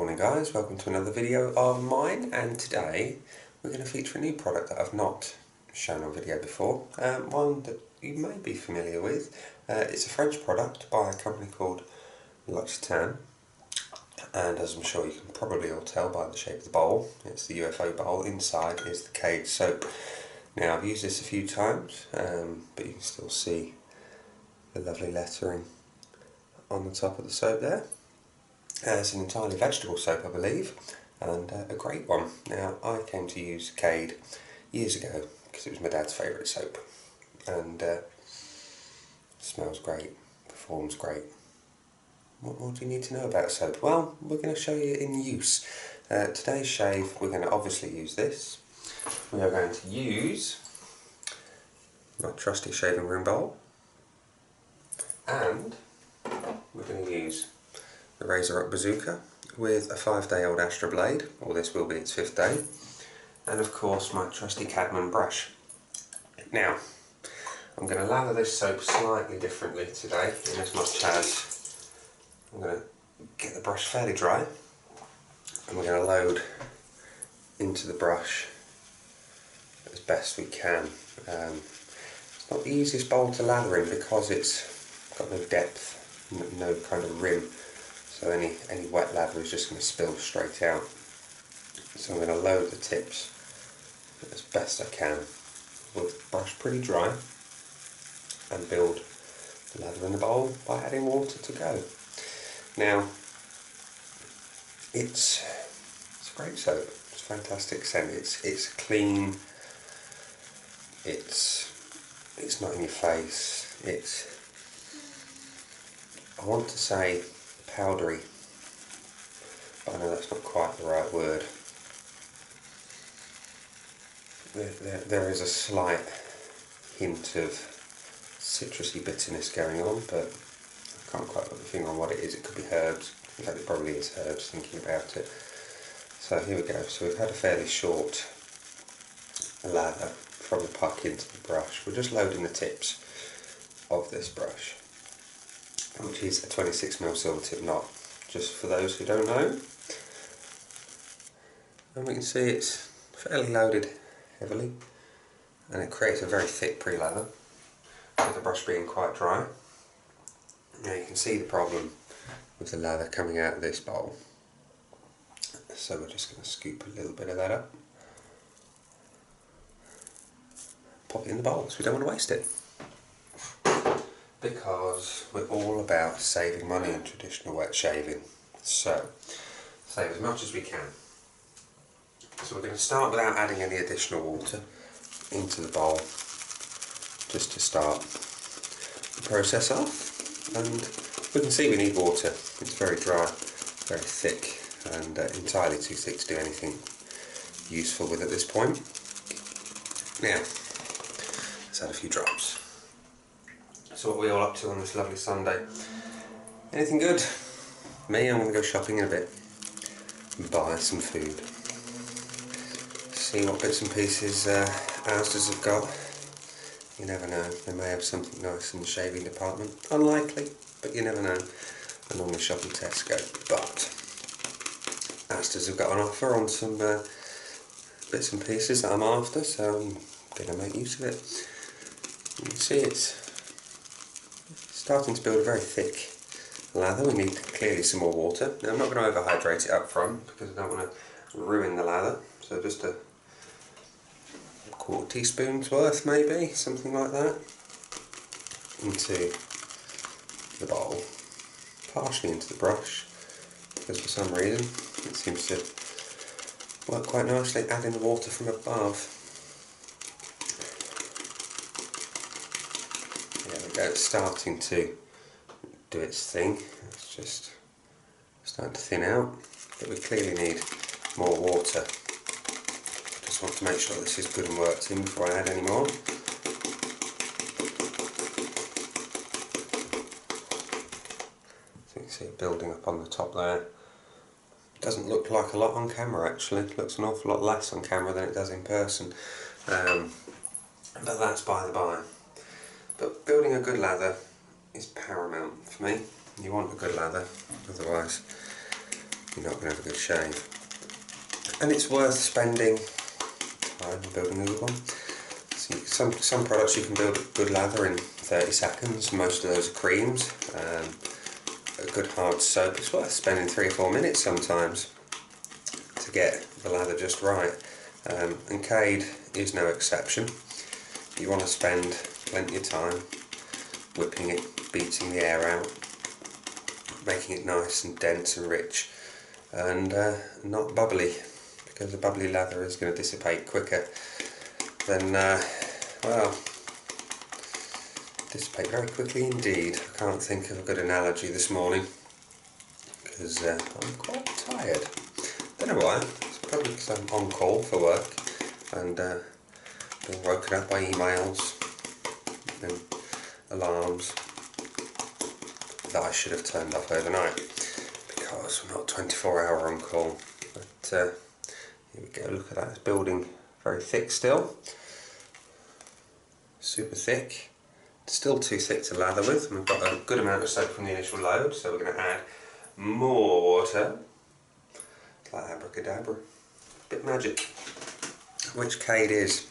Morning guys, welcome to another video of mine, and today we're going to feature a new product that I've not shown on video before, one that you may be familiar with. It's a French product by a company called L'Occitane, and as I'm sure you can probably all tell by the shape of the bowl, it's the UFO bowl. Inside is the Cade Soap. Now I've used this a few times, but you can still see the lovely lettering on the top of the soap there. It's an entirely vegetable soap, I believe, and a great one. Now, I came to use Cade years ago because it was my dad's favourite soap, and smells great, performs great. What more do you need to know about soap? Well, we're going to show you in use. Today's shave, we're going to obviously use this. We are going to use my trusty shaving room bowl, and we're going to use the RazoRock Bazooka with a 5-day-old Astra blade, or this will be its 5th day, and of course my trusty Cadman brush. Now, I'm going to lather this soap slightly differently today, in as much as I'm going to get the brush fairly dry, and we're going to load into the brush as best we can. It's not the easiest bowl to lather in because it's got no depth, no kind of rim. So any wet lather is just going to spill straight out. So I'm going to load the tips as best I can with the brush pretty dry and build the lather in the bowl by adding water to go. Now, it's a great soap. It's a fantastic scent. It's clean. It's not in your face. I want to say powdery, but I know that's not quite the right word. There is a slight hint of citrusy bitterness going on, but I can't quite put my finger on what it is. It could be herbs. In fact, it probably is herbs, thinking about it. So here we go. So we've had a fairly short lather from the puck into the brush. We're just loading the tips of this brush, which is a 26mm Silvertip knot, just for those who don't know. And we can see it's fairly loaded heavily, and it creates a very thick pre-lather, with the brush being quite dry. Now you can see the problem with the lather coming out of this bowl, so we're just going to scoop a little bit of that up, pop it in the bowl, so we don't want to waste it, because we're all about saving money in traditional wet shaving. So, save as much as we can. So we're going to start without adding any additional water into the bowl, just to start the process off. And we can see we need water. It's very dry, very thick, and entirely too thick to do anything useful with at this point. Now, let's add a few drops. So what are we all up to on this lovely Sunday? Anything good? Me, I'm going to go shopping in a bit and buy some food. See what bits and pieces Asda's have got. You never know, they may have something nice in the shaving department. Unlikely, but you never know. I normally shop in Tesco, but Asda's have got an offer on some bits and pieces that I'm after, so I'm going to make use of it. You can see it's starting to build a very thick lather. We need clearly some more water. Now I'm not going to overhydrate it up front because I don't want to ruin the lather, so just a quarter teaspoon's worth, maybe, something like that, into the bowl, partially into the brush, because for some reason it seems to work quite nicely adding the water from above. There we go, it's starting to do its thing. It's just starting to thin out, but we clearly need more water. Just want to make sure this is good and worked in before I add any more. So you can see it building up on the top there. It doesn't look like a lot on camera actually. It looks an awful lot less on camera than it does in person. But that's by the by. But building a good lather is paramount for me. You want a good lather, otherwise you're not going to have a good shave. And it's worth spending time building a good one. So some products you can build a good lather in 30 seconds, most of those are creams. A good hard soap, it's worth spending 3 or 4 minutes sometimes to get the lather just right. And Cade is no exception. You want to spend plenty of time whipping it, beating the air out, making it nice and dense and rich, and not bubbly, because the bubbly lather is going to dissipate quicker than, well, dissipate very quickly indeed. I can't think of a good analogy this morning because I'm quite tired. Don't know why. It's probably because I'm on call for work and being woken up by emails and alarms that I should have turned off overnight because we're not 24-hour on call. But here we go, look at that, it's building very thick still, super thick. Still too thick to lather with, and we've got a good amount of soap from the initial load, so we're going to add more water. It's like abracadabra, bit magic, which Cade is.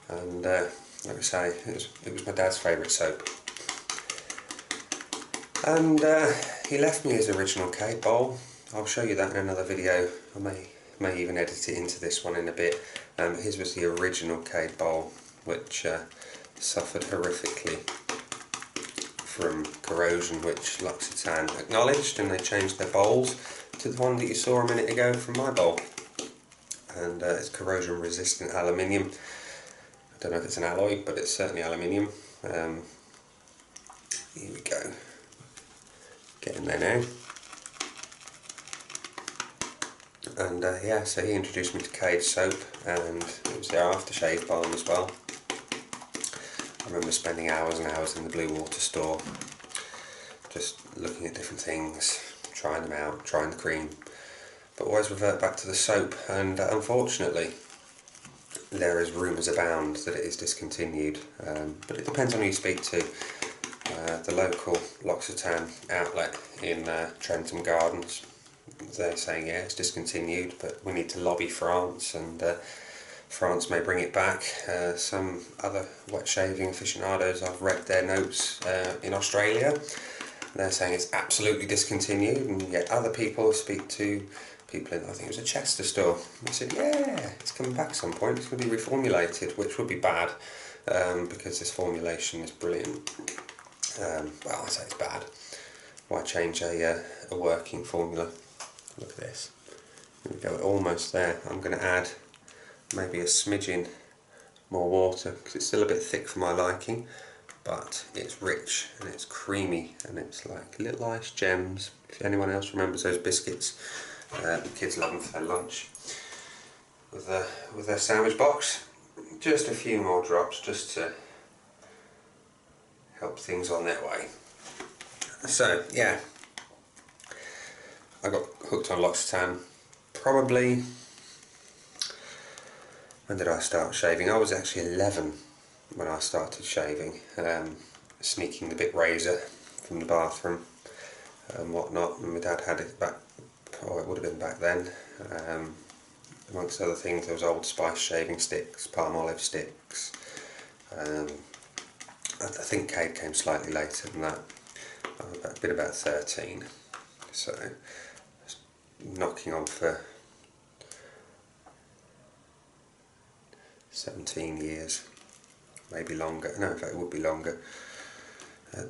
And like I say, it was my dad's favourite soap. And he left me his original Cade bowl. I'll show you that in another video. I may even edit it into this one in a bit. His was the original Cade bowl, which suffered horrifically from corrosion, which L'Occitane acknowledged, and they changed their bowls to the one that you saw a minute ago from my bowl. And it's corrosion resistant aluminium. I don't know if it's an alloy, but it's certainly aluminium. Here we go, getting there now. And yeah, so he introduced me to Cade Soap, and it was their aftershave balm as well. I remember spending hours and hours in the Blue Water store just looking at different things, trying them out, trying the cream, but always revert back to the soap. And unfortunately there is rumours abound that it is discontinued, but it depends on who you speak to. The local L'Occitane outlet in Trentham Gardens, they're saying yeah, it's discontinued, but we need to lobby France, and France may bring it back. Some other wet shaving aficionados, I've read their notes in Australia, they're saying it's absolutely discontinued, and yet other people speak to people in, I think it was a Chester store, they said yeah, it's coming back at some point, it's going to be reformulated, which would be bad because this formulation is brilliant. Well, I say it's bad. Why change a working formula? Look at this. Here we go, almost there. I'm going to add maybe a smidgen more water because it's still a bit thick for my liking, but it's rich and it's creamy and it's like little ice gems. If anyone else remembers those biscuits, the kids love them for their lunch with their sandwich box. Just a few more drops just to help things on their way. So yeah, I got hooked on L'Occitane probably, when did I start shaving? I was actually 11 when I started shaving, sneaking the bit razor from the bathroom and whatnot, and my dad had it back, oh it would have been back then, amongst other things there was Old Spice shaving sticks, palm olive sticks. I think Cade came slightly later than that. I've been about 13, so knocking on for 17 years, maybe longer. No, in fact it would be longer.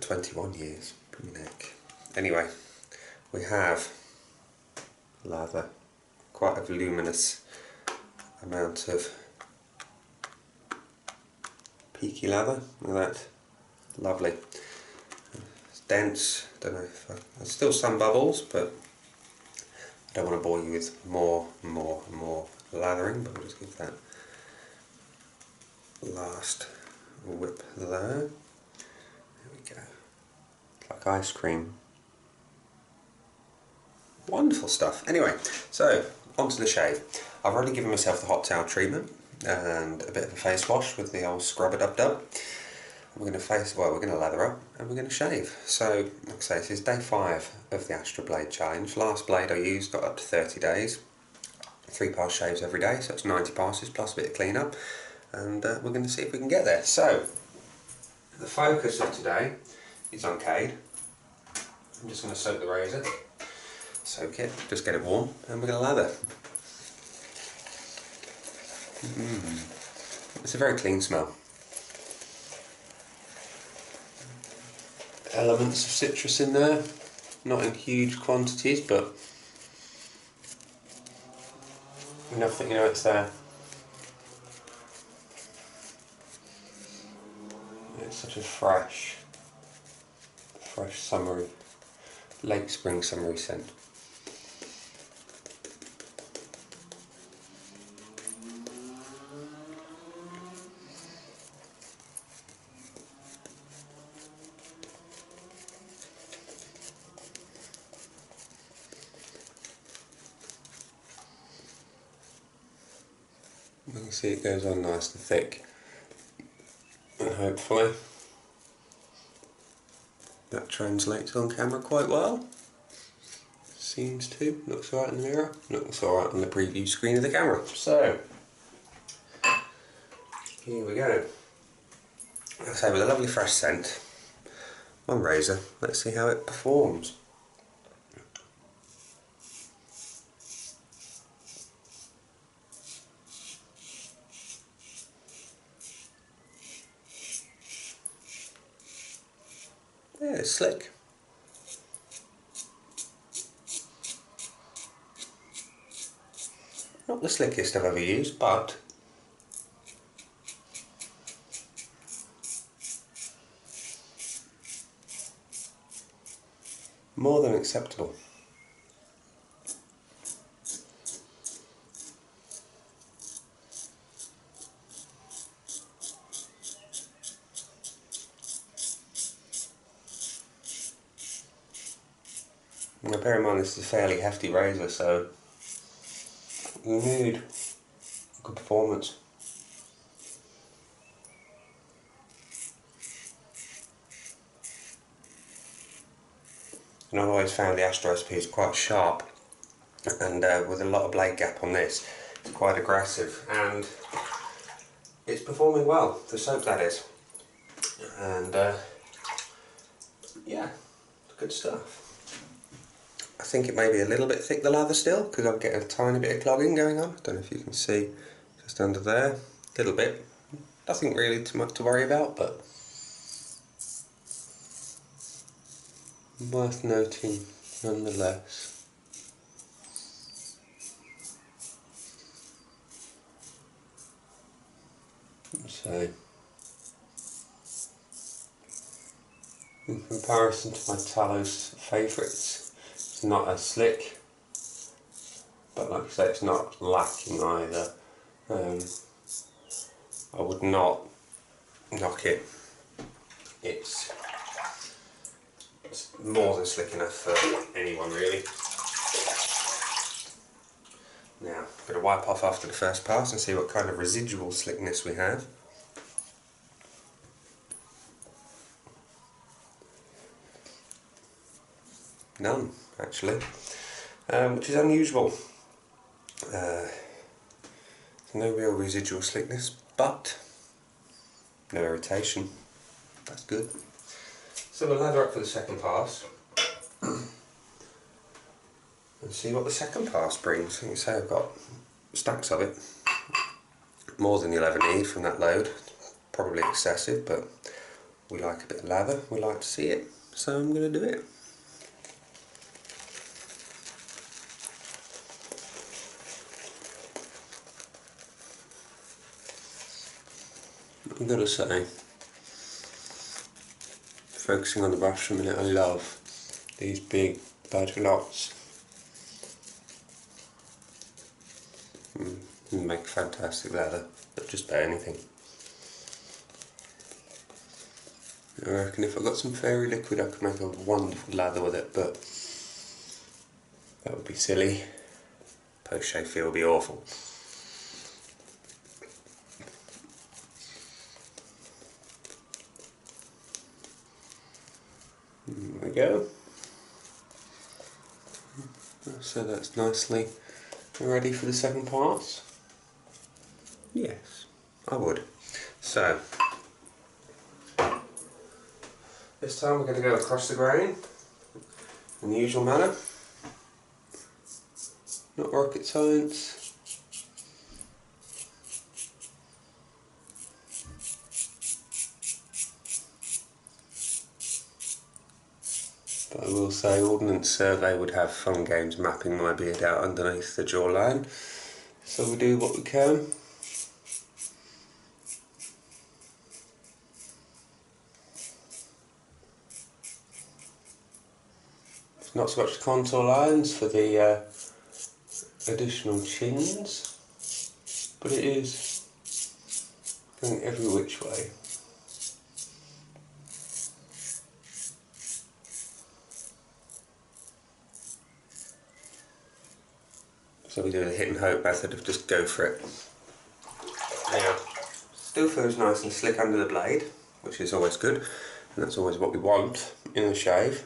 21 years, pretty neck. Anyway, we have lather, quite a voluminous amount of peaky lather. Look at that, lovely. It's dense. Don't know if there's still some bubbles, but I don't want to bore you with more lathering. But we'll just give that last whip there. There we go. It's like ice cream. Wonderful stuff. Anyway, so onto the shave. I've already given myself the hot towel treatment and a bit of a face wash with the old scrub-a-dub-dub. we're going to lather up and we're going to shave. So, like I say, this is day 5 of the Astra Blade Challenge. Last blade I used got up to 30 days. 3 pass shaves every day, so that's 90 passes plus a bit of clean-up. And we're going to see if we can get there. So, the focus of today is on Cade. I'm just going to soak the razor. Soak it, just get it warm, and we're going to lather. It's a very clean smell. Elements of citrus in there, not in huge quantities, but enough that you know it's there. It's such a fresh summery, late spring summery scent. You can see it goes on nice and thick, and hopefully that translates on camera quite well. Seems to. Looks alright in the mirror, looks alright on the preview screen of the camera. So, here we go. Like I say, with a lovely fresh scent on razor, let's see how it performs. Yeah, it's slick. Not the slickest I've ever used, but more than acceptable. Now bear in mind this is a fairly hefty razor, so you need a good performance. And I've always found the Astra SP is quite sharp, and with a lot of blade gap on this, it's quite aggressive, and it's performing well, the soap that is. And yeah, good stuff. I think it may be a little bit thick, the lather still, because I'm getting a tiny bit of clogging going on. I don't know if you can see just under there, a little bit. Nothing really too much to worry about, but worth noting nonetheless. So, in comparison to my Talos favourites, it's not as slick, but like I say, it's not lacking either. I would not knock it. It's more than slick enough for anyone really. Now, I'm going to wipe off after the first pass and see what kind of residual slickness we have. None, actually, which is unusual. No real residual slickness, but no irritation. That's good. So we'll lather up for the second pass and see what the second pass brings. Like I say, I've got stacks of it, more than you'll ever need from that load. Probably excessive, but we like a bit of lather, we like to see it, so I'm going to do it. I'm going to say, focusing on the brush for a minute, I love these big badger lots. Make fantastic lather, but just about anything. I reckon if I got some fairy liquid I could make a wonderful lather with it, but that would be silly. Post-shave feel would be awful. go. So that's nicely ready for the second pass. Yes, I would. So, this time we're going to go across the grain in the usual manner. Not rocket science. But I will say Ordnance Survey would have fun games mapping my beard out underneath the jawline. So we do what we can. It's not so much the contour lines for the additional chins, but it is going every which way. So we do the hit and hope method of just go for it. Now, still feels nice and slick under the blade, which is always good, and that's always what we want in a shave.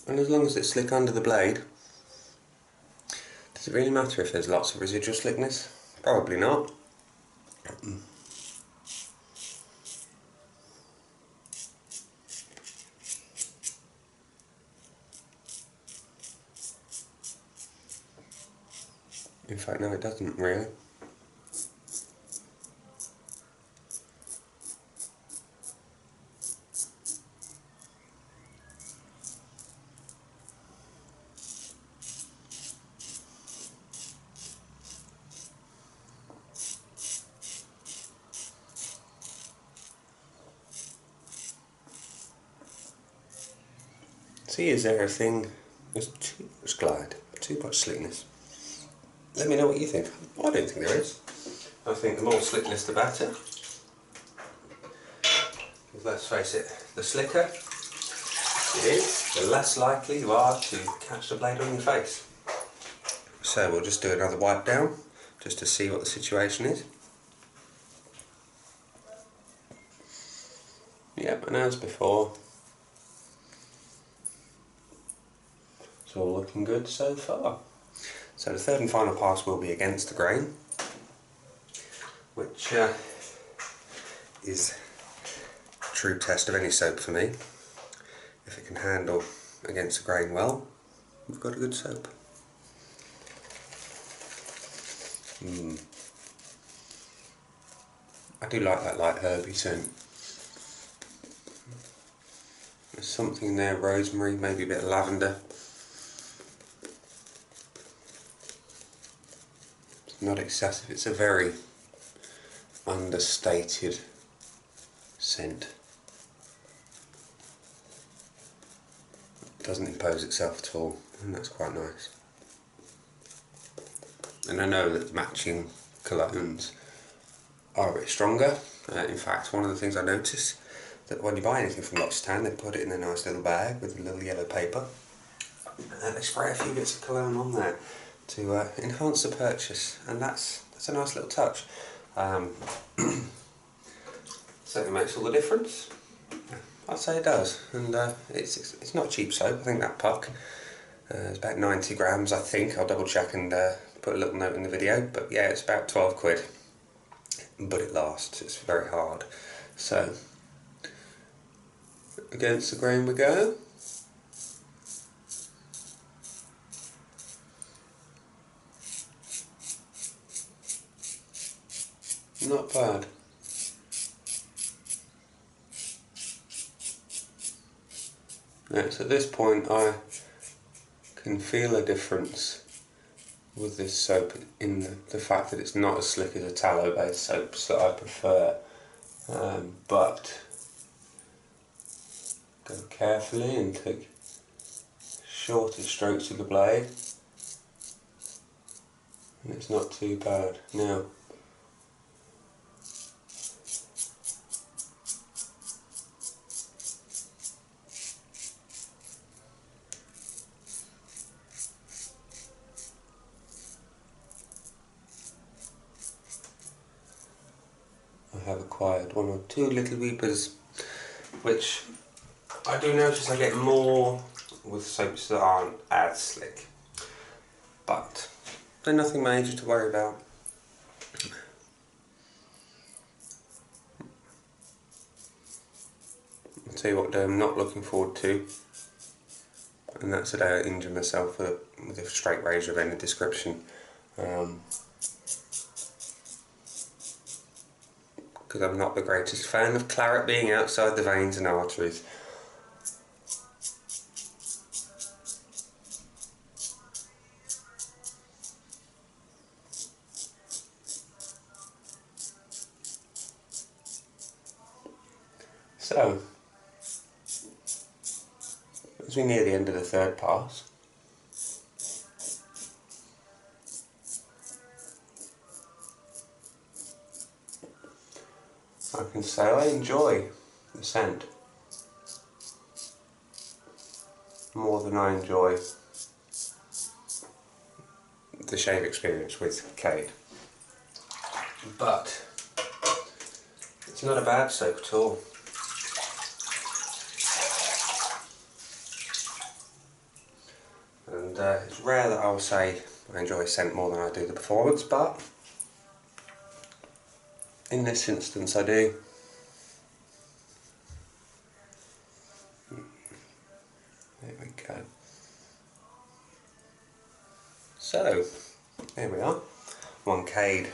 And as long as it's slick under the blade, does it really matter if there's lots of residual slickness? Probably not. In fact, no, it doesn't really. See, is there a thing? There's too much glide, too much slickness. Let me know what you think. I don't think there is. I think the more slickness the better. Because let's face it, the slicker it is, the less likely you are to catch the blade on your face. So we'll just do another wipe down, just to see what the situation is. Yep, and as before, it's all looking good so far. So the third and final pass will be against the grain, which is a true test of any soap for me. If it can handle against the grain well, we've got a good soap. I do like that light herby scent. There's something there, rosemary, maybe a bit of lavender. It's not excessive, it's a very understated scent. It doesn't impose itself at all, and that's quite nice. And I know that matching colognes are a bit stronger. In fact, one of the things I notice that when you buy anything from L'Occitane, they put it in a nice little bag with a little yellow paper, and they spray a few bits of cologne on there to enhance the purchase, and that's a nice little touch. Certainly makes all the difference. I'd say it does, and it's not cheap soap. I think that puck is about 90 grams, I think. I'll double check and put a little note in the video, but yeah, it's about 12 quid. But it lasts, it's very hard. So, against the grain we go. Not bad. Now, so at this point I can feel a difference with this soap in the fact that it's not as slick as a tallow based soaps that I prefer, but go carefully and take shorter strokes with the blade, and it's not too bad. Now, have acquired one or two little weepers, which I do notice I get more with soaps that aren't as slick, but they're nothing major to worry about. I'll tell you what day I'm not looking forward to, and that's the day I injure myself with a straight razor of any description. Because I'm not the greatest fan of claret being outside the veins and arteries. So, as we near the end of the third pass, I can say I enjoy the scent more than I enjoy the shave experience with Cade. But it's not a bad soap at all. And it's rare that I'll say I enjoy scent more than I do the performance, but in this instance I do. There we go. So, there we are. One Cade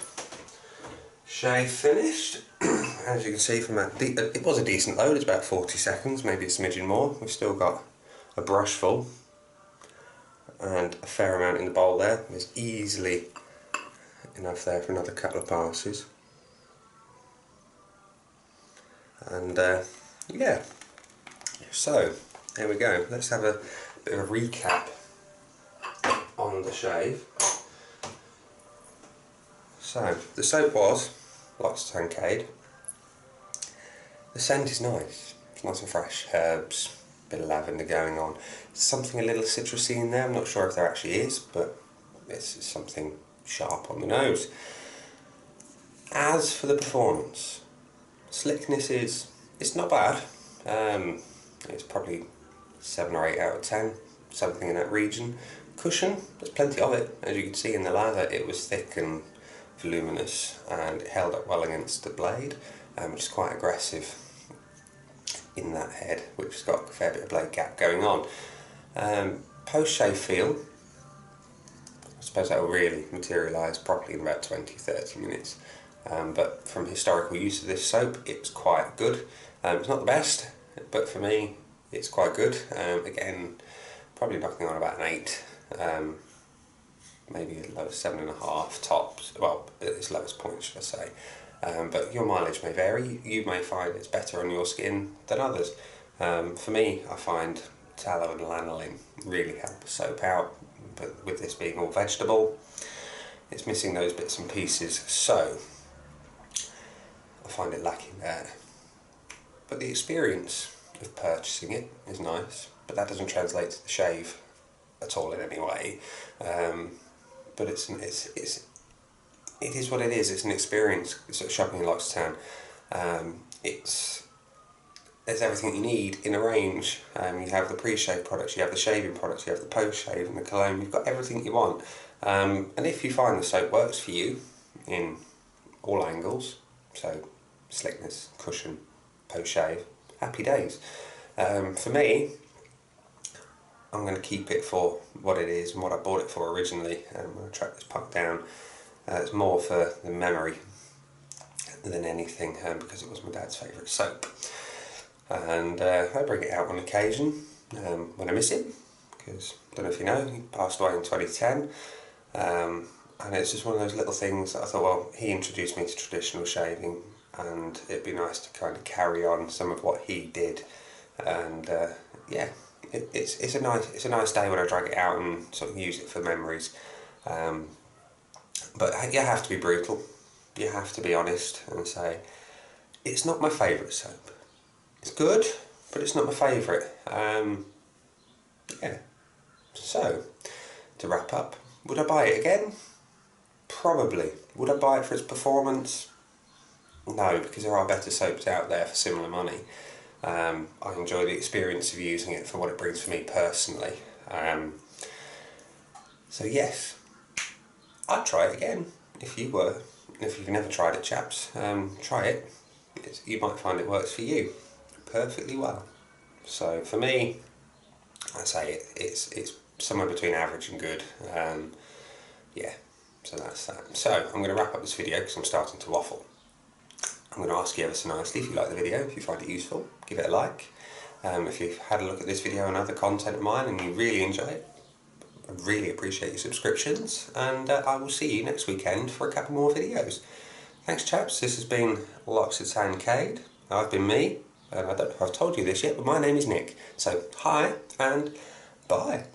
shave finished. As you can see from that, it was a decent load, it's about 40 seconds, maybe a smidgen more. We've still got a brush full and a fair amount in the bowl there. There's easily enough there for another couple of passes. And yeah, so there we go. Let's have a bit of a recap on the shave. So the soap was L'Occitane Cade. The scent is nice. It's nice and fresh. Herbs, bit of lavender going on. Something a little citrusy in there. I'm not sure if there actually is, but this is something sharp on the nose. As for the performance, slickness it's not bad. It's probably 7 or 8 out of 10, something in that region. Cushion, there's plenty of it. As you can see in the lather, it was thick and voluminous, and it held up well against the blade, which is quite aggressive in that head, which has got a fair bit of blade gap going on. Post-shave feel, I suppose that will really materialise properly in about 20-30 minutes. But from historical use of this soap, it's quite good. It's not the best, but for me, it's quite good. Again, probably knocking on about an 8, maybe a low 7.5 tops. Well, at its lowest point, should I say. But your mileage may vary. You may find it's better on your skin than others. For me, I find tallow and lanolin really help the soap out. But with this being all vegetable, it's missing those bits and pieces. So I find it lacking there. But the experience of purchasing it is nice, but that doesn't translate to the shave at all in any way. But it is what it is. It's an experience. It's sort of shopping in L'Occitane. There's everything you need in a range. You have the pre-shave products, you have the shaving products, you have the post-shave and the cologne. You've got everything you want. And if you find the soap works for you in all angles, so slickness, cushion, post-shave, happy days. For me, I'm going to keep it for what it is and what I bought it for originally. When I track this punk down, it's more for the memory than anything, because it was my dad's favourite soap. And I bring it out on occasion when I miss him, because I don't know if you know, he passed away in 2010. And it's just one of those little things that I thought, well, he introduced me to traditional shaving, and it'd be nice to kind of carry on some of what he did. And yeah, it's a nice day when I drag it out and sort of use it for memories. But you have to be brutal. You have to be honest and say it's not my favourite soap. It's good, but it's not my favourite. Yeah. So to wrap up, would I buy it again? Probably. Would I buy it for its performance? No, because there are better soaps out there for similar money. I enjoy the experience of using it for what it brings for me personally. So yes, I'd try it again if you were. If you've never tried it, chaps, try it. You might find it works for you perfectly well. So for me, I'd say it's somewhere between average and good. Yeah, so that's that. So I'm going to wrap up this video because I'm starting to waffle. I'm going to ask you ever so nicely if you like the video, if you find it useful, give it a like. If you've had a look at this video and other content of mine and you really enjoy it, I really appreciate your subscriptions, and I will see you next weekend for a couple more videos. Thanks chaps, this has been L'Occitane Cade. I've been me, and I don't know if I've told you this yet, but my name is Nick. So hi and bye.